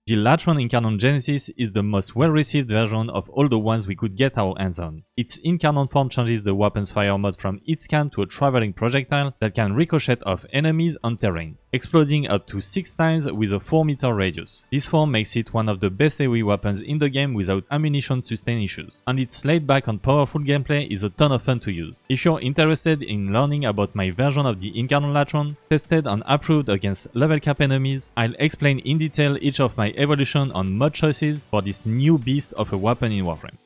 The Latron Incarnon Genesis is the most well-received version of all the ones we could get our hands on. Its Incarnon form changes the weapon's fire mode from its can to a traveling projectile that can ricochet off enemies on terrain, exploding up to 6 times with a 4-meter radius. This form makes it one of the best AoE weapons in the game without ammunition sustain issues, and its laid back and powerful gameplay is a ton of fun to use. If you're interested in learning about my version of the Incarnon Latron, tested and approved against level cap enemies, I'll explain in detail each of my evolution and mod choices for this new beast of a weapon in Warframe.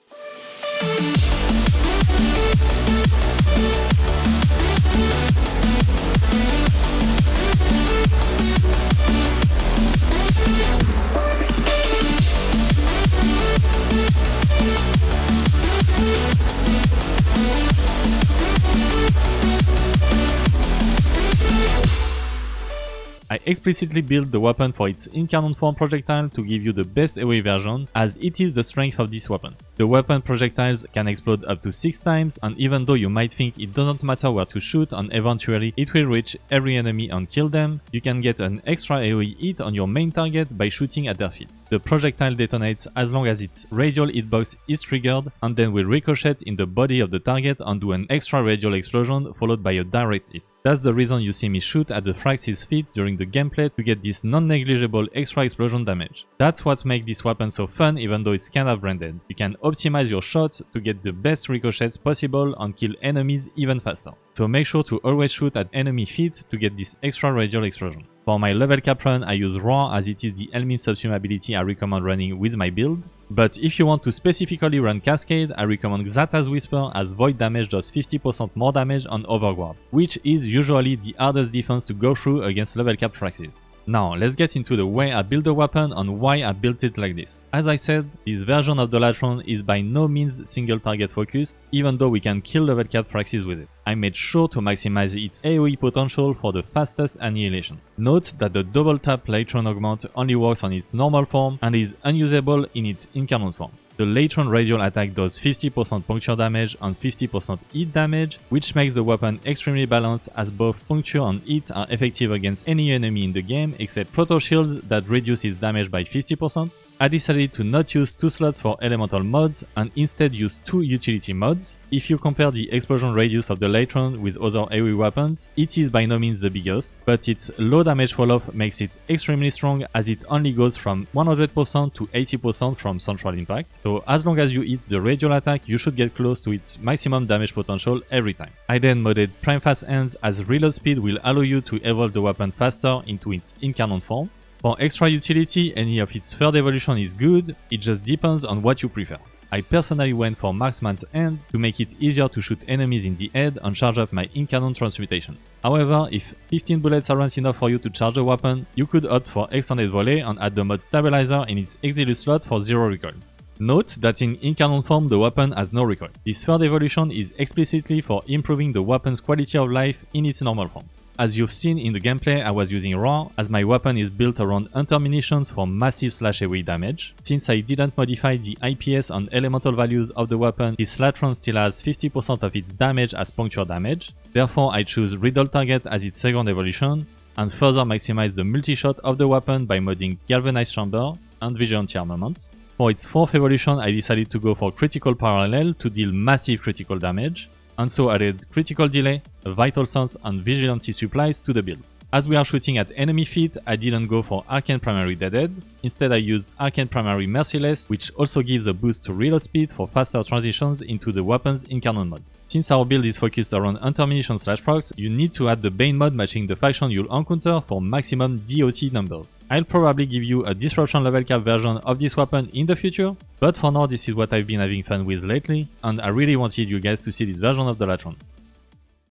I explicitly built the weapon for its Incarnon form projectile to give you the best AoE version, as it is the strength of this weapon. The weapon projectiles can explode up to 6 times, and even though you might think it doesn't matter where to shoot and eventually it will reach every enemy and kill them, you can get an extra AoE hit on your main target by shooting at their feet. The projectile detonates as long as its radial hitbox is triggered, and then will ricochet in the body of the target and do an extra radial explosion followed by a direct hit. That's the reason you see me shoot at the Frax's feet during the gameplay to get this non-negligible extra explosion damage. That's what makes this weapon so fun even though it's kinda branded. You can optimize your shots to get the best ricochets possible and kill enemies even faster. So make sure to always shoot at enemy feet to get this extra radial explosion. For my level cap run I use Roar as it is the Helmin subsume ability I recommend running with my build. But if you want to specifically run Cascade, I recommend Xata's Whisper as void damage does 50% more damage on overguard, which is usually the hardest defense to go through against level cap Fraxes. Now, let's get into the way I built the weapon and why I built it like this. As I said, this version of the Latron is by no means single target focused, even though we can kill level cap Fraxes with it. I made sure to maximize its AoE potential for the fastest annihilation. Note that the double tap Latron augment only works on its normal form and is unusable in its Incarnon form. The Latron radial attack does 50% puncture damage and 50% hit damage, which makes the weapon extremely balanced as both puncture and hit are effective against any enemy in the game except Proto Shields that reduce its damage by 50%. I decided to not use 2 slots for elemental mods and instead use 2 utility mods. If you compare the explosion radius of the Latron with other AoE weapons, it is by no means the biggest, but its low damage fall-off makes it extremely strong as it only goes from 100% to 80% from central impact. So as long as you hit the radial attack, you should get close to its maximum damage potential every time. I then modded Prime Fast Hands as reload speed will allow you to evolve the weapon faster into its Incarnon form. For extra utility, any of its third evolution is good, it just depends on what you prefer. I personally went for Marksman's Hand to make it easier to shoot enemies in the head and charge up my Incarnon transmutation. However, if 15 bullets aren't enough for you to charge a weapon, you could opt for Extended Volley and add the mod Stabilizer in its Exilus slot for 0 recoil. Note that in Incarnon form the weapon has no recoil. This third evolution is explicitly for improving the weapon's quality of life in its normal form. As you've seen in the gameplay, I was using Roar as my weapon is built around Hunter munitions for massive slash AoE damage. Since I didn't modify the IPS and elemental values of the weapon, this Latron still has 50% of its damage as puncture damage. Therefore I choose Riddle Target as its second evolution and further maximize the multi-shot of the weapon by modding Galvanized Chamber and Vigilante Armaments. For its fourth evolution I decided to go for Critical Parallel to deal massive critical damage, and so added Critical Delay, Vital Sense and Vigilante supplies to the build. As we are shooting at enemy feet, I didn't go for Arcane Primary Deadhead, instead I used Arcane Primary Merciless, which also gives a boost to reload speed for faster transitions into the weapon's Incarnon mod. Since our build is focused around Hunter Munition / procs, you need to add the Bane mod matching the faction you'll encounter for maximum DOT numbers. I'll probably give you a Disruption level cap version of this weapon in the future, but for now this is what I've been having fun with lately, and I really wanted you guys to see this version of the Latron.